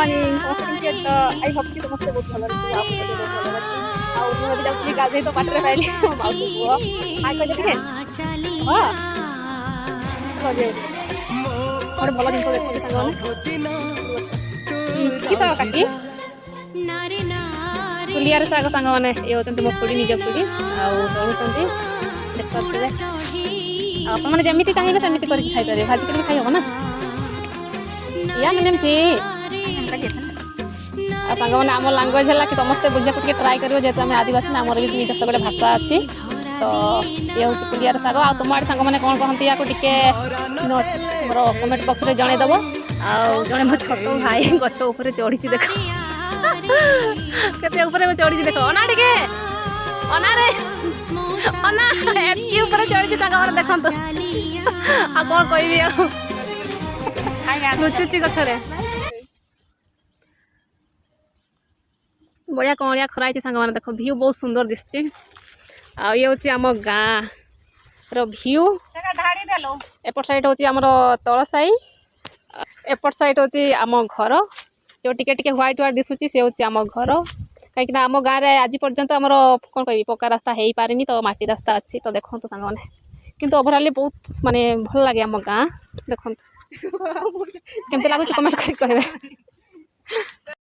Morning समस्त केमती अछ आई होप कि समस्त बहुत भल अच्छी आउ भी जाऊँगी गाधे तो बाटर पाइली माउसी पुओ आई कह देखे हाँ गोटे भल जिन देखते साग काकी कुलियार साग सांग मैंने ये होती मो खुड़ी निज खुड़ी आड़ुंट आपने जमी चाहिए सेमती करके खाई भाजी कर खाई हम ना या मैंने सांग मैंने आम लांगुएज है कि समस्ते बुझा को ट्राए कर जेहतु आम आदिवासी आमर भी निजस्व गोटे भाषा अच्छी तो ये हूँ पुलियार साग आ तुम आड़े सांग मैंने कौन कहती या टे मोर कमेंट बक्स में जनईदेव आने मो छोट भाई गछ उपर चढ़ी देख केते ऊपर चढ़ी देख अना टे अना रे अना एटकी ऊपर चढ़ी सांग देखो आ कौन कह लुचुची गछरे बढ़िया कौड़िया खराई सांग मैंने देख भ्यू बहुत सुंदर दिशुची आ ये हूँ आम गाँ भ्यू एपट साइड हूँ आमर तल साई एपट साइड हूँ आम घर जो टिके टिके व्हाइट व्हाइट दिशुची से हूँ आम घर कहीं आम गाँव में आज पर्यंत आमर कौन कह पक्का रास्ता हो पारे तो माटी रास्ता अच्छी तो देखो सांग मैंने किंतु ओवरऑल बहुत माने भल लगे आम गाँ देखो केमती लगुच कमेंट कर कहे।